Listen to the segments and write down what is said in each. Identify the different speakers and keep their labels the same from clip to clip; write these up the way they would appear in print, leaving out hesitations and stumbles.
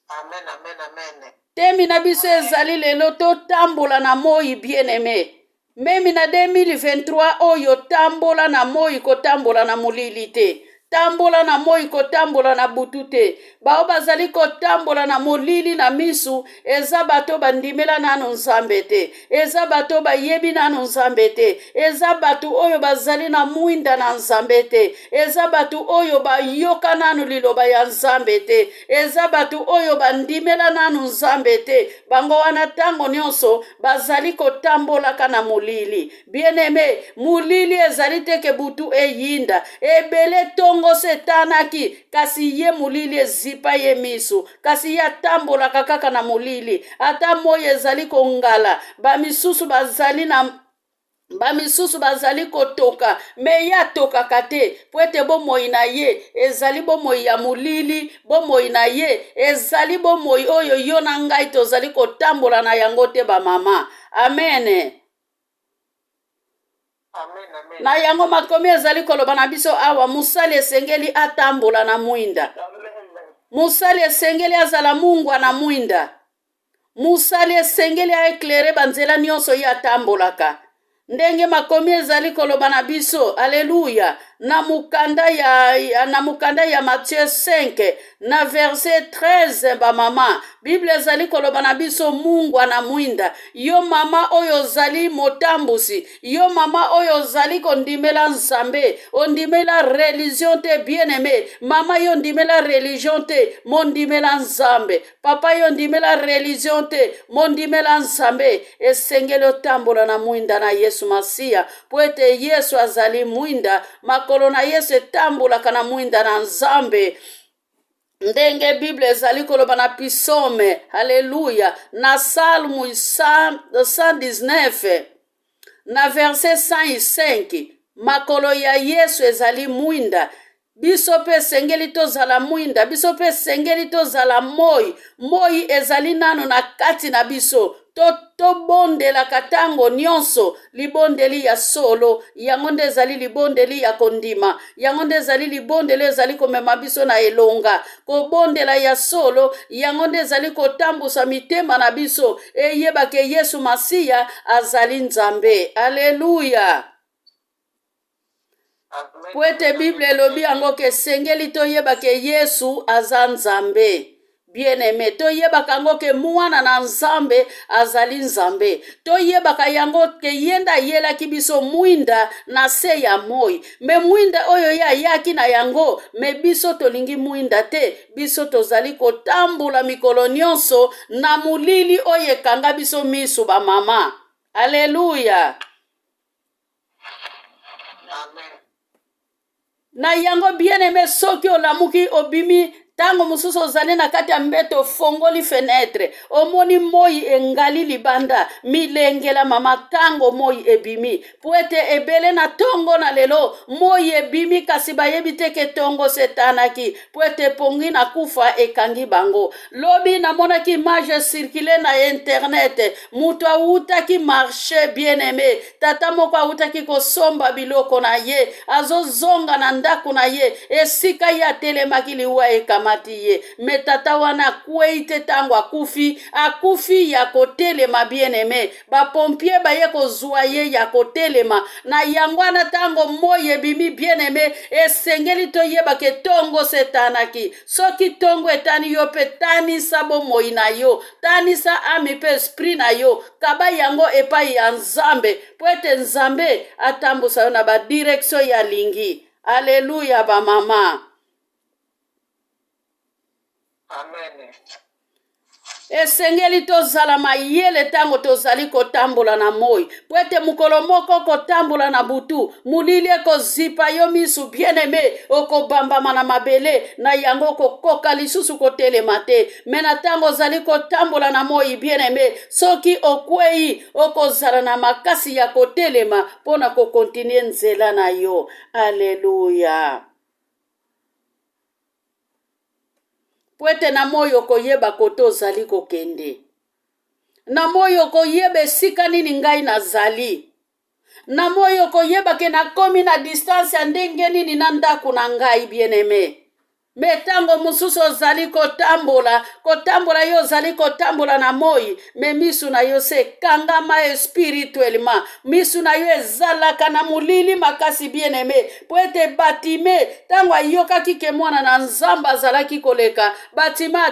Speaker 1: Amen, amen, amen.
Speaker 2: Temi na biso ezali lelo totambola na moi bien-aimé. Memi na 2023 oyo tambola na moi kotambola na molili te. Tambola na moi kotambola na butu te. Bao bazali kotambola na molili na misu eza bato bandimela nanu nzambe te. Eza bato bayebi nanu nzambe te. Eza bato oyo bazali na mwinda na nzambe te. Eza bato oyo bayoka nanu liloba ya nzambe te. Eza bato oyo bandimela nanu nzambe te. Bango wana tango nyonso bazali kotambolaka na molili. Bien-aimé, molili ezali teke butu eyinda. Ebele tongo setanaki kasi ye molili ezipa ye misu. Kasi ye atambolaka kaka na molili. Ata moi ezali kongala. Bamisusu bazali kotoka me ya tokaka te po ete bomoi na ye ezali bomoi ya molili. Bomoi na ye ezali bomoi oyo yo na ngai tozali kotambola na yango te bamama. Amen.
Speaker 1: Amen, amen.
Speaker 2: Na yango makomi ezali koloba na biso awa musali esengeli atambola na mwinda. Musali esengeli azala mungwa na mwinda. Musali esengeli aeklere banzela nyonso ye atambolaka. Ndenge makomi ezali koloba na biso, aleluya, na mukanda ya Matthieu 5, na verset 13 ba mama, Bible ezali koloba na biso mungwa na mwinda. Yo mama oyo zali motambusi, yo mama oyo zali kondimela nzambe, ondimela religion te bien-aimé, mama yo ndimela religion te, mondimela nzambe, papa yo ndimela religion te, mondimela nzambe, esengeli otambola na mwinda na Yesu Masiya, po ete Yesu azali mwinda, makolo na Yesu etambolaka na mwinda na nzambe. Ndenge Bible ezali koloba na Psaume, haleluya, na Salmu 119, na verset 105, makolo ya Yesu ezali mwinda. Biso pe sengeli tozala mwinda, biso pe sengeli tozala moi. Moi ezali nano na kati na biso. To bondela katango nyonso libondeli ya solo. Yango nde ezali libondeli ya kondima. Yango nde ezali libondeli ezali komema biso na elonga. Kobondela ya solo. Yango nde ezali kotambusa mitema na biso. Eyebake Yesu Masiya azali nzambe. Aleluya. Po ete Bible elobi yango ke sengeli toyeba ke Yesu aza nzambe. Bien-aimé, toyebaka yango ke mwana na nzambe azali nzambe. Toyebaka yango ke yenda yelaki biso mwinda na se ya moi. Me mwinda oyo ya yaki na yango, me biso tolingi mwinda te. Biso tozali kotambula mikolo nyonso na mulili oyo ekanga biso misu ba mama. Aleluya.
Speaker 1: Amen.
Speaker 2: Na yango bien-aimé, soki olamuki obimi tango mususu ozali na kati ya mbeto fongoli fenetre, omoni moi engali libanda, milengela mama tango moi ebimi. Po ete ebele na tongo na lelo, moi ebimi kasi bayebi teke tongo setanaki. Po ete pongi na kufa ekangi bango. Lobi namonaki image circule na internet, mutu awutaki marché bien-aimé, tata moko awutaki kosomba biloko na ye, azozonga na ndaku na ye, esika ye atelemaki liwa ekamati ye. Me tata wana kweite tango akufi ya kotelema bien-aimé. Ba pompier baye kozwa ye ya kotelema. Na yango wana tango moi ebimi bien-aimé, esengeli toyeba ke tongo setanaki. Soki tongo etani yo pe tanisa bomoi na yo, tanisa ami pe esprit na yo, kaba yango epai ya nzambe, po ete nzambe atambusa yo na ba direction ya lingi. Aleluya ba mama.
Speaker 1: Amen.
Speaker 2: Esengeli tozala mayele tango tozali kotambola na moi. Po ete mukolo moko kotambola na butu, mulili ekozipa yo misu bien-aimé, okobambama na mabele, na yango kokoka lisusu kotelema te. Mena tango ozali kotambola na moi bien-aimé, soki okwei okozala na makasi ya kotelema pona kokontinue nzela na yo. Aleluya. Po ete na moyo koyeba koto ozali kokende. Na moyo koyeba esika nini ngai nazali. Na moyo koyeba ke nakomi na distance ya ndenge nini na ndaku na ngai bien-aimé. me tango mosusu ozali kotambola yo ozali kotambola na moi, me misu na yo se ekangama spirituellement, misu na yo ezalaka na molili makasi bien-aimé, po ete batime tango ayokaki ke mwana na nzambe azalaki koleka, batima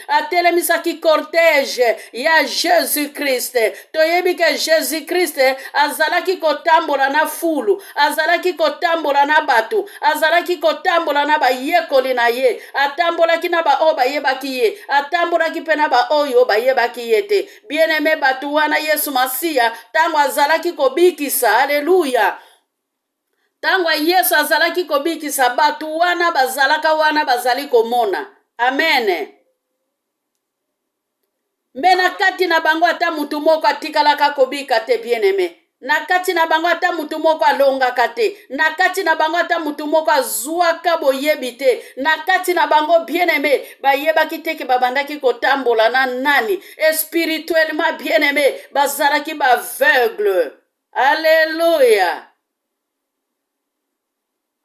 Speaker 2: atelemisaki cortège ya Jésus Christ. Toyebi ke Jésus Christ azalaki kotambola na fulu, azalaki kotambola na batu, azalaki kotambola na bayekoli na ye, atambolaki na ba oyo bayebaki ye, atambolaki mpe na ba oyo bayebaki ye te. Bien-aimé, batu wana Yesu Masiya tango azalaki kobikisa, haleluya, tango Yesu azalaki kobikisa, batu wana bazalaka wana bazali komona. Amen. Me na kati na bango ata mutu moko atikalaka kobika te, bien-aimé. Na kati na bango ata mutu moko alongaka te, na kati na bango ata mutu moko azwaka boyebi te, na kati na bango, bien-aimé, bayebaki te ke babandaki kotambola na nani, spirituellement, bien-aimé, bazalaki ba aveugle. Alléluia.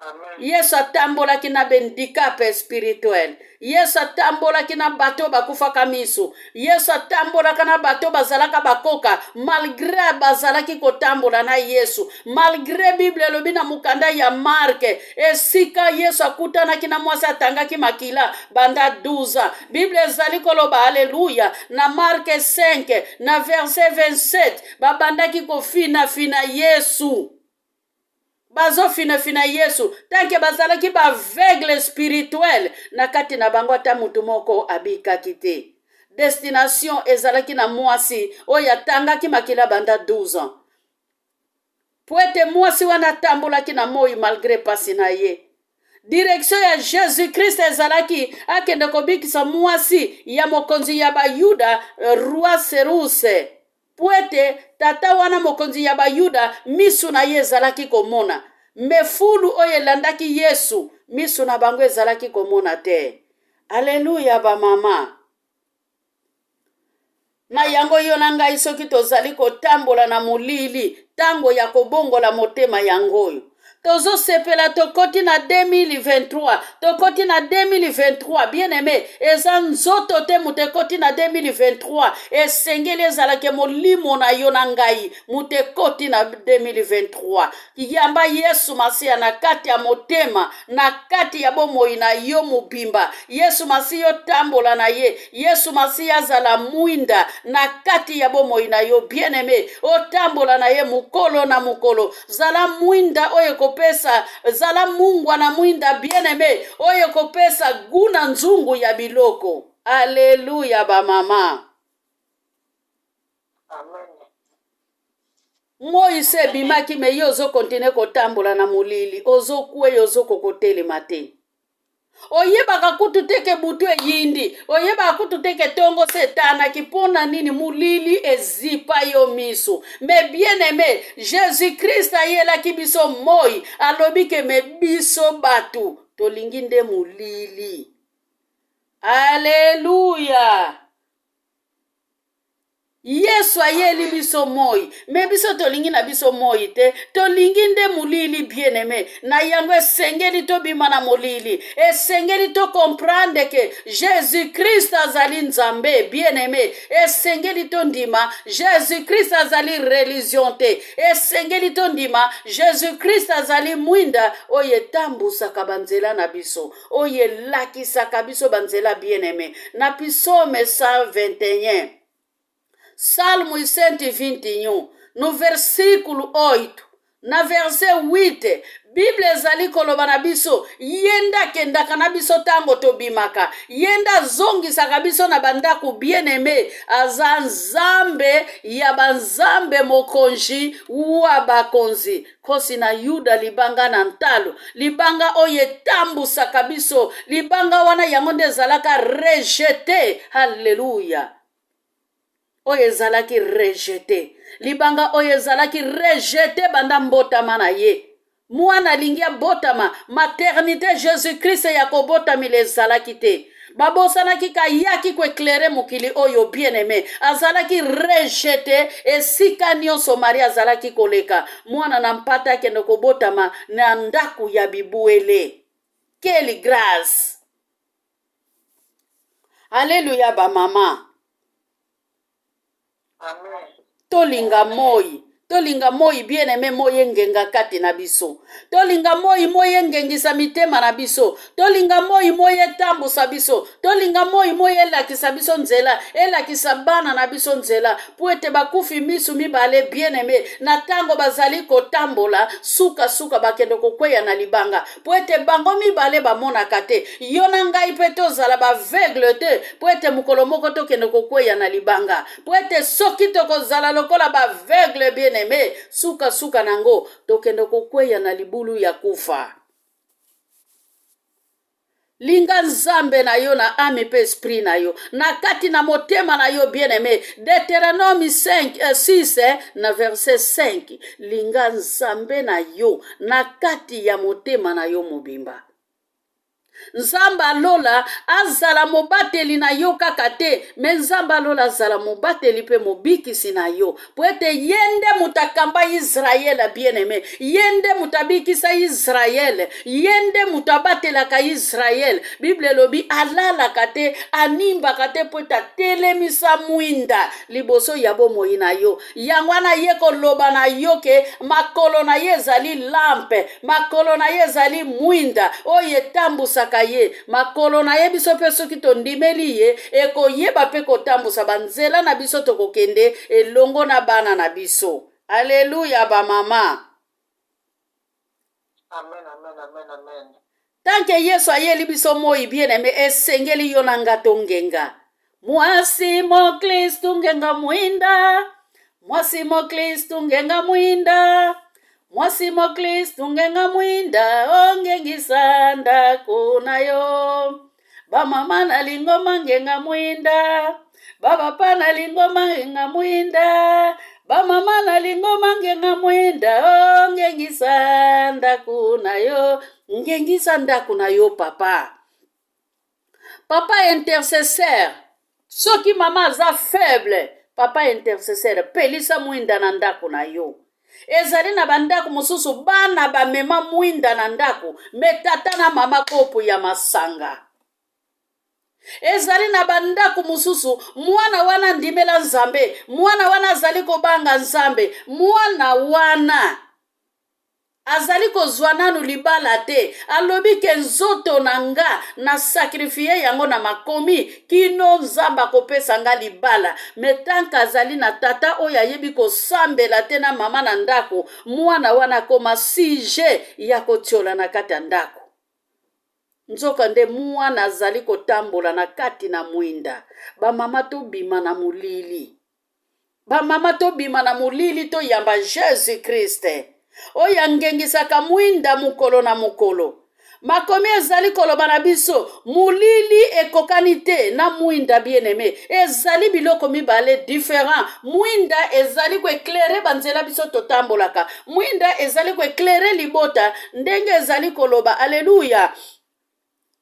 Speaker 1: Amen.
Speaker 2: Yesu atambolaki na handicap spirituel. Yesu atambolaki na bato bakufaka miso. Yesu atambolaka na bato bazalaka bakoka, malgré bazalaki kotambola na Yesu. Malgré Bible elobi na mukanda ya Marke, esika Yesu akutanaki na mwasi atangaki makila banda 12. Bible ezali koloba, haleluya, na Marke 5 na verset 27, babandaki kofina Yesu. Bazo fina Yesu tanke bazalaki ba aveugle spirituel, na kati na bango ata mutu moko abikaki te. Destination ezalaki na mwasi oyo atangaki makila banda 12 ans. Poete mwasi wana tambolaki na moi malgré pasi na ye. Direction ya Jésus Christ ezalaki akende kobikisa mwasi ya mokonzi ya Bayuda, roi Seruse. Poete tata wana mokonzi ya Bayuda misu na ye ezalaki komona. Mefulu oyo elandaki Yesu misu na bango ezalaki komona te. Alléluia ba mama. Na yango yo na ngai soki tozali kotambola na molili tango ya kobongola motema yangoyo. Tozo sepela tokoti na 2023, tokoti na 2023, bien-aimé, eza nzoto te mutekoti na 2023, esengeli ezalake molimo na yo na ngai, mutekoti na 2023, yamba Yesu Masiya na kati ya motema, na kati ya bomoi na yo mubimba, Yesu Masiya tambola na ye, Yesu Masiya zala mwinda, na kati ya bomoi na yo, bien-aimé, otambola na ye mukolo na mukolo, zala mwinda oye kopesa, zala Mungu na mwinda, bien-aimé, oye kopesa guna nzungu ya biloko. Alléluia ba mama.
Speaker 1: Amen.
Speaker 2: Moi se bimaki me yo zo kontine kotambola na molili, ozo kwe yozo kokotele mate. Oyeba kutu teke butu yindi, oyeba kutu teke tongo setana kipona nini mulili ezipa yo miso. Me bien-aimé, Jésus-Christ ayela kibiso moi, alobi ke me biso batu, tolinginde mulili. Alléluia. Yesu ayeli biso moi, me biso tolingi na biso moi te, tolingi nde mulili, bien-aimé, na yango esengeli to bima na molili, esengeli to comprendre ke Jésus-Christ azali nzambe, bien-aimé, esengeli to ndima, Jésus-Christ azali religion te, esengeli to ndima, Jésus-Christ azali mwinda, oye tambusaka banzela na biso, oye lakisaka biso banzela, bien-aimé, na Psaume 121, Salmo 121, no versículo 8, na verset 8, Bible ezali koloba na biso, yenda kendaka na biso tango tobimaka, yenda zongisaka biso na bandaku, bien-aimé, aza nzambe ya banzambe mokonzi wa bakonzi. Kosi na Yuda libanga na ntalo, libanga oye tambusaka biso, libanga wana yango nde ezalaka rejeté. Hallelujah. Oye zalaki rejeté, libanga oye zalaki rejeté banda mbotama na ye. Mwana lingia botama, maternité Jésus-Christ ya kobotami le zalaki te. Babosanaki ka yaki ko éclairer mokili oyo, bien-aimé, azalaki rejeté, esika nyonso Maria azalaki koleka, mwana na mpata kende kobotama na ndaku ya bibuele. quelle grâce. Alléluia ba mama.
Speaker 1: Amen.
Speaker 2: Tolinga moi bien-aimé moi ngenga kati na biso. Tolinga moi ngengisa mitema na biso. Tolinga moi tambusa biso. Tolinga moi elakisa biso nzela. Elakisa bana na biso nzela. Po ete bakufi misu mibale bien-aimé. Na tango bazali kotambola. Suka bakende kokweya na libanga. Po ete bango mibale bamonaka te. Yo na ngai pe tozala baveugle te. Po ete mokolo moko tokende kokweya na libanga. Po ete soki tokozala lokola baveugle bien-aimé. Suka nango tokende kokweya na libulu ya kufa. Linga nzambe na yo na ame pe esprit na yo. Na kati na motema na yo bien-aimé. Deutéronome 6 na verset 5. Linga nzambe na yo na kati ya motema na yo mobimba. Nzamba alola azala mobateli na yo kaka te, me nzamba alola azala mobateli pe mobikisi na yo. Po ete yende mutakamba Israel bien-aimé, yende mutabikisa Israel, yende mutabatelaka Israel. Bible lobi alalaka te, animbaka te po ete atelemisa mwinda liboso ya bomoi na yo. Yangwana ye koloba na yo ke makolo na ye ezali lampe, makolo na ye ezali mwinda oyo etambusaka ye. Makolo na ye biso pe soki tondimeli ye ekoyeba pe kotambusa banzela na biso tokokende elongo na bana na biso. Alléluia ba mama.
Speaker 1: Amen.
Speaker 2: Tanke Yesu ayeli biso moi bien-aimé esengeli yo na ngato ngenga. Mwasi mo Kristu ngenga mwinda. Mwasi mo Kristu ngenga mwinda. Mwasi mo Kristu ngenga mwinda. Ongengisa ndako na yo. Ba mama na lingoma ngenga mwinda. Baba pa na lingoma ngenga mwinda. Ba mama na lingoma ngenga mwinda. Ongengisa ndako na yo. Ngengisa ndako na yo papa. Papa intercesseur. Soki mama za faible. Papa intercesseur. Pelisa mwinda na ndako na yo. Ezali na bandako mosusu bana bamema mwinda na ndako. Metata na mama kopo ya masanga. Ezali na bandako mosusu mwana wana ndimela nzambe. Mwana wana azali kobanga nzambe. Mwana wana azali kozwa nanu libala te. Alobi ke nzoto na nga na sakrifie yango na makomi kino nzamba kopesa nga libala. Metanka azali na tata oyo ayebi kosambela te na mama na ndako. Mwana wana koma sije ya kotiola na kati ya ndako. Nzoka nde mwana azali kotambola na kati na mwinda. Ba mama to bima na mulili. Ba mama to bima na mulili to yamba Jésus Christ. Oya ngengisaka mwinda mukolo na mukolo. Makomi ezali koloba na biso mulili ekokani te na mwinda bien-aimé. Ezali biloko mibale différent. Mwinda ezali ko éclairer banzela biso totambolaka. Mwinda ezali ko éclairer libota ndenge ezali koloba. Alléluia.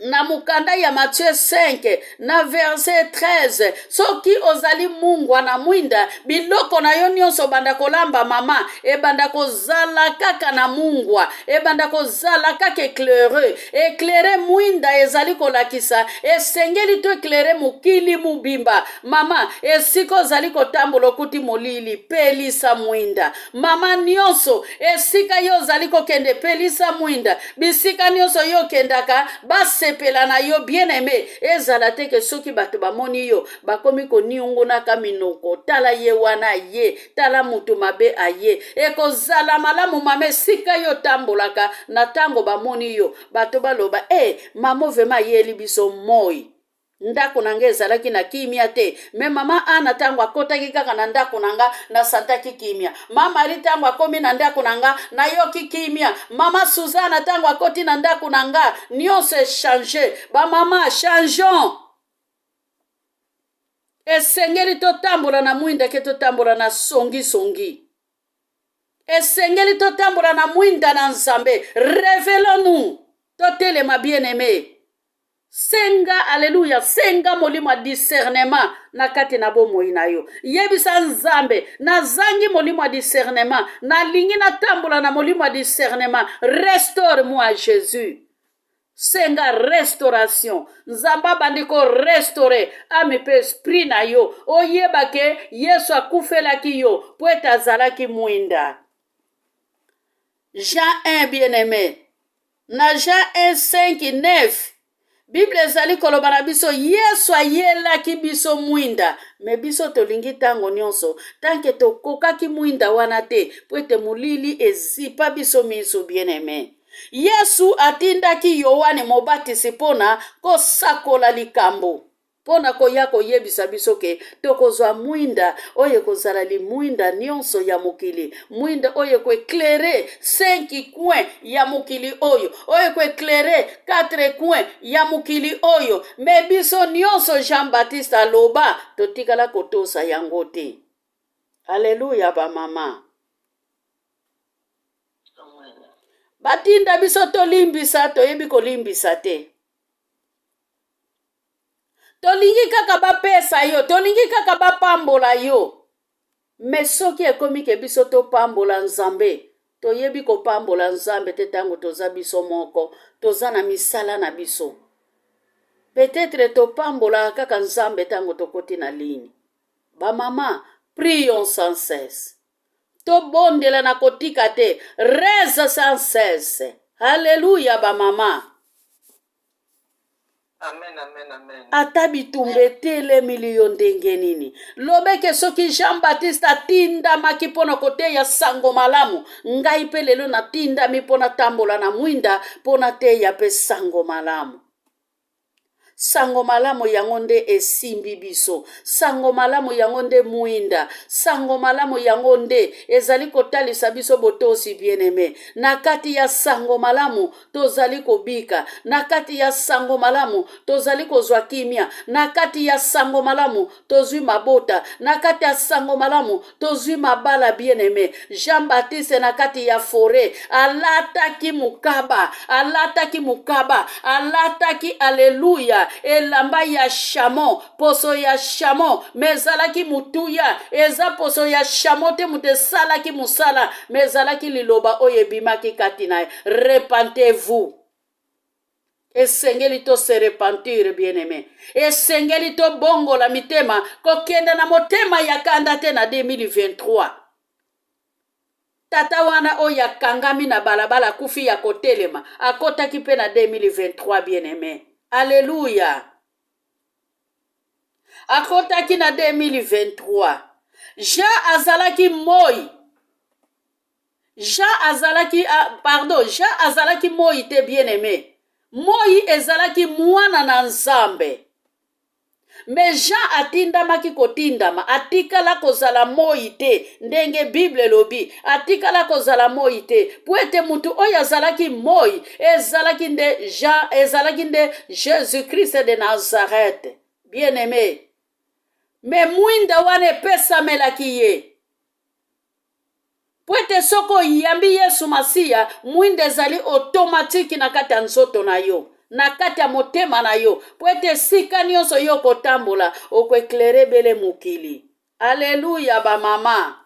Speaker 2: Na mukanda ya Matthieu 5 na verset 13 soki ozali mungwa na mwinda biloko na yo nyonso banda kolamba mama ebanda kozala kaka na mungwa ebanda kozala kaka éclairé mwinda ezali kolakisa esengeli to éclairé mukili mubimba mama esiko ozali kotambola okuti molili pelisa mwinda mama nyonso esika yo ozali kokende pelisa mwinda bisika nyonso yo kendaka sepela na yo bien-aimé ezala te ke soki bato bamoni yo bakomi koniongonaka minoko tala ye wana ye tala mutu mabe aye ekozala malamu mama esika yo tambolaka na tango bamoni yo bato baloba mama vema yeli biso moi ndako nanga ezalaki na kimia te me mama ana tango akotaki kaka na ndako nanga na santaki kimia mama ali tango akomi na ndako nanga na yoki kimia mama Suzana tango akoti na ndako nanga nyonso echange ba mama changeons esengeli totambola na mwinda ke totambola na songi esengeli totambola na mwinda na nzambe révélons-nous totelema bien-aimé senga alléluia senga molimo discernement na kati na bomoi na yo yebisa nzambe na zangi molimo discernement na lingi na tambola na molimo discernement restaure moi Jésus senga restauration. Nzamba bandiko restaurer ame pe esprit na yo. Oyeba ke Yesu akufelaki yo po ete azalaki mwinda. Jean 1 bien-aimé. Na Jean 1, 5, 9. Bible ezali koloba na biso Yesu ayelaki biso mwinda. Me biso tolingi tango nyonso. Tanke tokokaki mwinda wana te. Po ete mulili ezipa biso miso bien-aimé. Yesu atindaki Yohane Mobatisi pona kosakola likambo. Pona koya koyebisa biso ke tokozwa mwinda oye kozala li mwinda nyonso ya mokili. Mwinda oye koeklere 5 coin ya mokili oyo. Oye koeklere 4 coin ya mokili oyo. Me biso nyonso Jean-Baptiste aloba totikala kotosa yango te. Alléluia ba mama. Batinda biso tolimbisa toyebi kolimbisa te. Tolingi kaka bapesa yo, tolingi kaka bapambola yo. Me soki ekomi ke biso topambola Nzambe, toyebi kopambola Nzambe te tango toza biso moko, toza na misala na biso. Peut-être topambola kaka Nzambe tango tokoti na lini. Ba mama, prions sans cesse. Tobondela na kotika te, reze sans cesse. Alléluia ba mama.
Speaker 1: Amen, amen, amen.
Speaker 2: Ata bitumbe tele milio ndenge nini. Lobeke soki Jean-Baptiste atindamaki pona kote ya sango malamu. Ngai pe lelo natindami pona tambola na mwinda pona te ya pe sango malamu. Sango malamu yango nde esimbi biso. Sango malamu yango nde mwinda. Sango malamu yango nde ezali kotalisa biso botosi bien-aimé. Na kati ya sango malamu tozali kobika. Na kati ya sango malamu tozali kozwa kimia. Na kati ya sango malamu tozwi mabota. Na kati ya sango malamu tozwi mabala bien-aimé. Jean-Baptiste na kati ya forêt alataki mukaba. Alataki mukaba. Alataki alleluia. Elamba ya shamo, poso ya shamo, mezalaki mutuya, eza poso ya shamo te mutesalaki musala, mezalaki liloba oyebimaki katina. Repentez-vous. Esengeli to se repentir bien-aimé. Esengeli to bongo la mitema, kokenda na motema ya kanda te na 2023. Tata wana oya kangami na balabala kufi ya kotelema, akotaki pe na 2023 bien-aimé. Alléluia. Akotaki na 2023. Jean azalaki moi. Jean azalaki moi te bien-aimé. Moi ezalaki mwana na Nzambe. Mais Jean atindamaki kotindama, atikala kozala moi te, ndenge Bible lobi, atikala kozala moi te. Puete mutu oyo azalaki moi, ezalaki nde Jésus-Christ de Nazareth. Bien-aimé. Mais mwinda wane pesamelaki ye. Puete soko yambi Yesu Masiya, mwinda ezali automatique na kati ya nzoto na yo. Na kati ya motema na yo. Puete sika nyonso yo kotambola, okweklere bele mukili. Alléluia ba mama.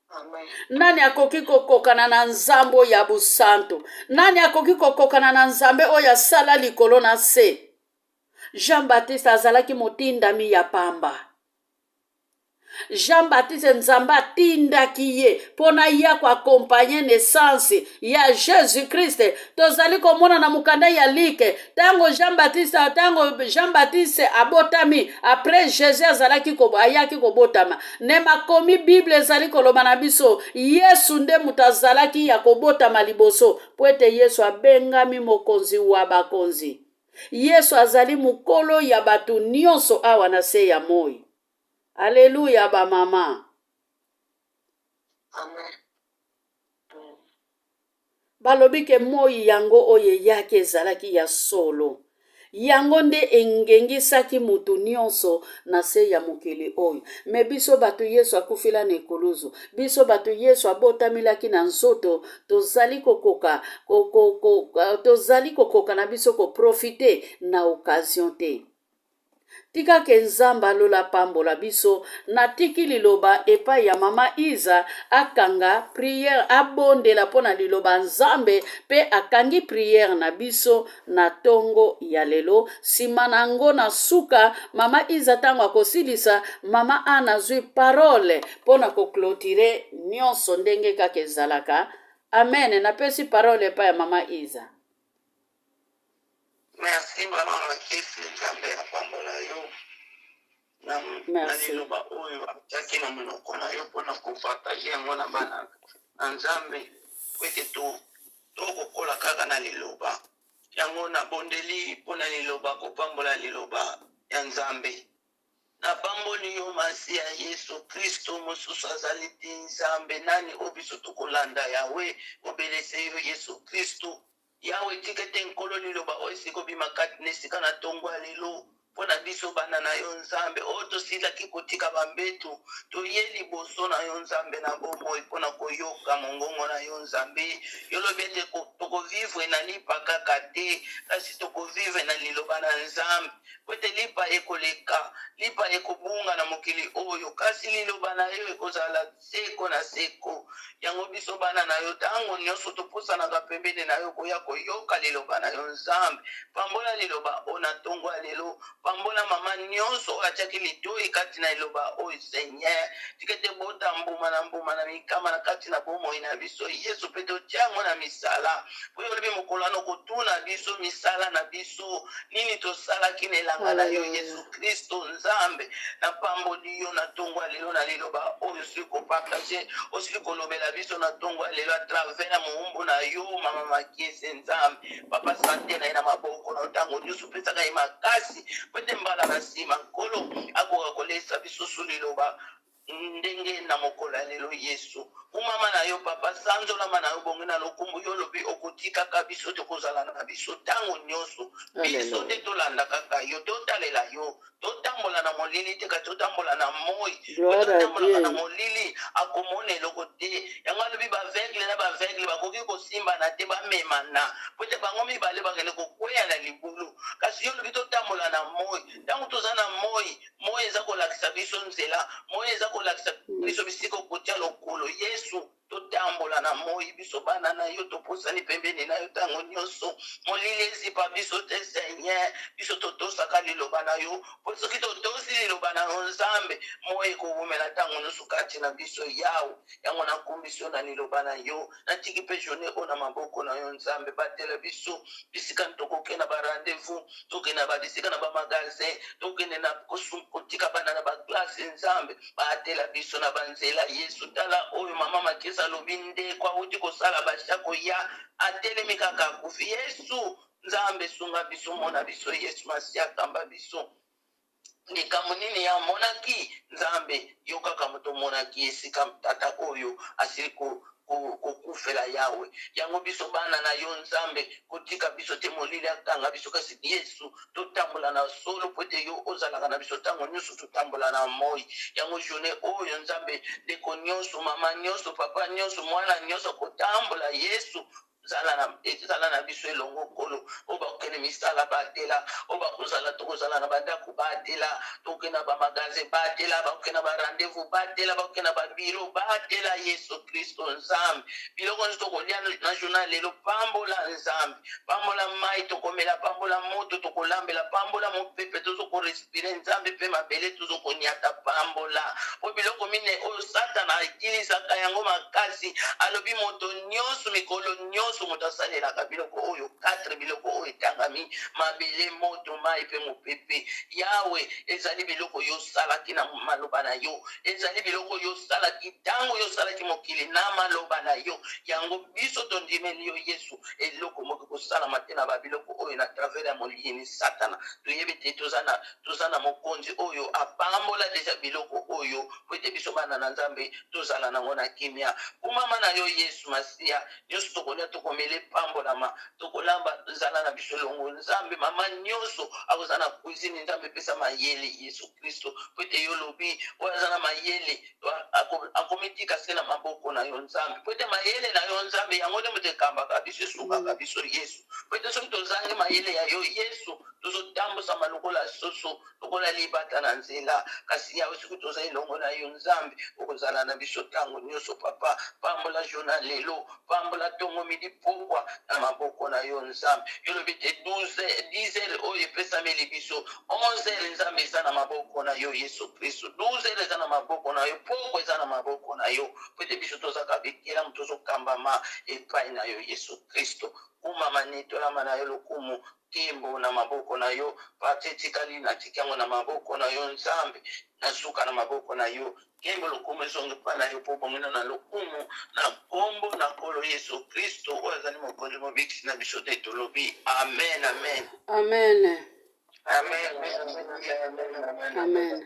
Speaker 1: Amen.
Speaker 2: Nani akoki kokokana na Nzambo ya busanto? Nani akoki kokokana na Nzambe oya sala likolo na se? Jean-Baptiste azalaki motindami ya pamba. Jean-Baptiste Nzamba atindaki ye pona ya kwa akompanye naissance ya Jésus-Christ. Tozali komona na mukanda ya like tango Jean-Baptiste abotami après Jésus azalaki ayaki kobotama. Ne makomi Bible ezali koloba na biso Yesu nde mutazalaki ya kobotama liboso po ete Yesu abengami mokonzi wa bakonzi. Yesu azali mukolo ya batu nyonso awa na se ya moi. Alléluia ba mama.
Speaker 1: Amen.
Speaker 2: Balobi ke moi yango oye yake ezalaki ya solo. Yango nde engengisaki mutu nyonso na se ya mokili oyo. Me biso batu Yesu akufila na ekolozo. Biso batu Yesu abotamilaki na nzoto. Tozali kokoka na biso ko profite na occasion te. tika ke nzambe alola pambola biso natiki liloba epai ya mama Iza akanga priere abondela mpo na liloba nzambe mpe akangi priere na biso na ntongo ya lelo nsima na ngo na suka mama Iza ntango akosilisa mama Ana azwi parole mpo na koklotire nyonso ndenge kaka ezalaka. Amen. Napesi parole epai ya mama Iza.
Speaker 1: Merci maman Makisi Nzambe apambola yo na liloba oyo atiaki na monoko na yo mpona kopartage yango na bana na Nzambe po ete tokokola kaka na liloba yango nabondeli mpona liloba kopambola liloba ya Nzambe. Napamboli yo masi ya Yesu Kristo mosusu azali te Nzambe nani oyo biso tokolanda yawe obelese yo Yesu Kristo yawe tika te nkolo liloba oyo esika obima kati na esika na ntongo ya lelo mpo na biso bana na yo Nzambe oyo tosilaki kotika bambeto toye liboso na yo Nzambe na bomoi mpo na koyoka mongongo na yo Nzambe yolobi ete tokovivre na lipa kaka te kasi tokovivre na liloba na Nzambe po ete lipa ekoleka lipa ekobunga na mokili oyo kasi liloba na yo ekozala seko na seko yango biso bana na yo ntango nyonso topusanaka pembeni na yo koya koyoka liloba na yo Nzambe pambola liloba oyo na ntongo ya lelo pambola mama nyonso oyo atiaki litoi kati na liloba oyo Seigneur tikete bota mbuma na mikama na kati na bomoi na biso Yesu mpe totiango na misala po yo olobi mokolo wana okotuna biso misala na biso nini tosalaki na elanga na yo Yesu Kristo Nzambe na pamboli yo na ntongo ya lelo na liloba oyo osili kopartage osili kolobela biso na ntongo ya lelo atravers na moumbu na yo mama Makisi Nzambe papa sante na ye na maboko na ntango nyonso opesaka ye makasi po ete mbala na nsima nkolo akoka kolesa biso su liloba ndenge na mokolo ya lelo Yesu umama na yo papa sanzolama na yo bonge na lokumbu yo lobi okotikaka biso te kozala na biso ntango nyonso biso te tolanda kaka yo totalela yo totambola na molili te kasi totambola na moi totambolaka na molili akomona eloko te yango alobi bavegle na bavegle bakoki kosimbana te bamemana po ete bango mibale bakende kokweya na libulu kasi yo lobi totambola na moi ntango toza na moi eza kolakisa biso nzela moi eza kolakisa biso bisika kotia lokolo Yesu totambola na moi biso bana na yo topusani pembeni na yo ntango nyonso molili ezipa biso te Seigneur biso totosaka liloba na yo po soki totosi liloba na yo Nzambe moi ekowumela ntango nyonso kati na biso yawe yango nakumbisi yo na liloba na yo natiki mpe journée oyo na maboko na yo Nzambe batela biso bisika tokokende na barendez-vous tokende na babisika na bamagasin tokende na kotika bana na baklase Nzambe batela biso na banzela Yesu tala oyo mama Makisi alobi ndeko awuti kosala bashako ya atelemi kaka akufi Yesu Nzambe sunga biso mona biso Yesu masi akamba biso likambo nini ya monaki Nzambe yo kaka moto monaki esika tata oyo asili kokufela yawe yango biso bana na yo Nzambe kotika biso te molili akanga biso kasi Yesu totambola na solo po ete yo ozalaka na biso ntango nyonso totambola na moi yango journée oyo Nzambe ndeko nyonso mama nyonso papa nyonso mwana nyonso kotambola Yesu zala na biso elongo kolo oyo bakokende misala batela oyo bakozala tokozala na bandako batela tokende na bamagasin batela bakokende na barendez-vous batela bakokende na babiro batela Yesu Kristo Nzambe biloko nyonso tokolia na journal lelo pambola Nzambe pambola mai tokomela pambola moto tokolambela pambola mopepe tozokorespire Nzambe mpe mabele tozokoniata pambola po biloko mine oyo Satana akilisaka yango makasi alobi moto nyonso mikolo nyonso moto asalelaka biloko oyo 4 biloko oyo etangami mabele moto mai mpe mopepe yawe ezali biloko yo salaki na maloba na yo ezali biloko yo salaki ntango yo salaki mokili na maloba na yo yango biso tondimeli yo Yesu eloko moko kosalama te na babiloko oyo na travers ya molini Satana toyebi te toza na mokonzi oyo apambola deja biloko oyo po ete biso bana na Nzambe tozala nango na kimia umama na yo Yesu Masiya nyonso tokolia tokomele pambolama tokolamba zala na biso longo Nzambe mama nyonso akoza na cuisine Nzambe pesa mayele Yesu Kristo po ete yo lobi oza na mayele akomitika se na maboko na yo Nzambe po ete mayele na yo Nzambe yango nde moto ekambaka biso esukaka biso Yesu po ete soki tozangi mayele ya yo Yesu tozotambusa malokola so lisusu lokola libata na nzela kasi yawe soki tozali elongo na yo nzambe okozala na biso ntango nyonso papa pambola jona lelo pambola ntongo midi pokwa na maboko na yo nzambe yolobi te 10 oyo epesameli biso 11 nzambe eza na maboko na yo yesu kristo 12 eza na maboko na yo pokwa eza na maboko na yo po ete biso tozaka bikelamu tozokambama epai na yo yesu kristo kumama nitolama na yo lokumu kimbo na maboko na yo pate tikali na tikango na maboko na yo nzambe na suka na maboko na yo kimbo lokumu ezonge pa na yo po bongena na lokumu na kombo na kolo yesu kristo oyo azali mokonzi mobikisi na biso te tolobi amen amen
Speaker 2: amen
Speaker 1: amen
Speaker 2: amen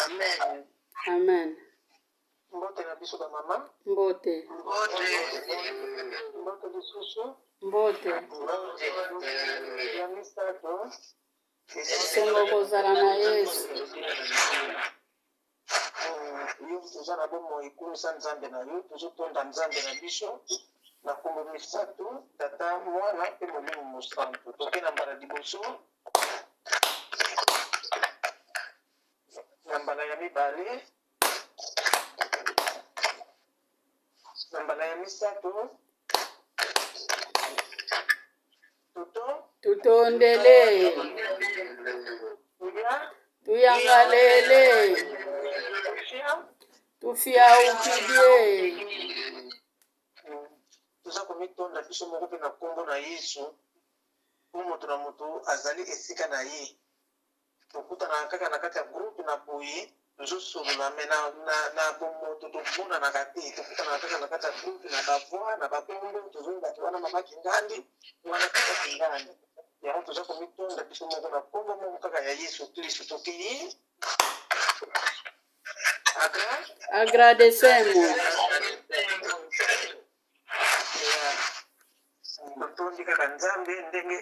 Speaker 1: amen
Speaker 2: amen.
Speaker 1: mbote na biso ba mama
Speaker 2: Mbote
Speaker 1: mbote lisusu
Speaker 2: mbote
Speaker 1: ya misato
Speaker 2: esengo kozala na Yesu
Speaker 1: yo toza na bomoi ekumisa nzambe na yo tozotonda nzambe na biso na kombo misato tata mwana mpe molimo mosantu toke na mbala liboso na mbala ya mibale na mbala ya misato
Speaker 2: tutondele tuyangalele tufiaukidie
Speaker 1: toza komitonda biso moko mpe na nkombo na yesu po moto na moto azali esika na ye tokutana kaka na kati ya groupe na boye tozosolola me na bomoto tomonanaka te tokutana kaka na kati ya groupe na bavoi na bakombo tozoyebaki wana mama kingandi wana kaka kingandi yango toza komitonda biso moko na nkombo moko kaka ya yesu kristo tokei
Speaker 2: agradecemos
Speaker 1: totondi kaka nzambe ndenge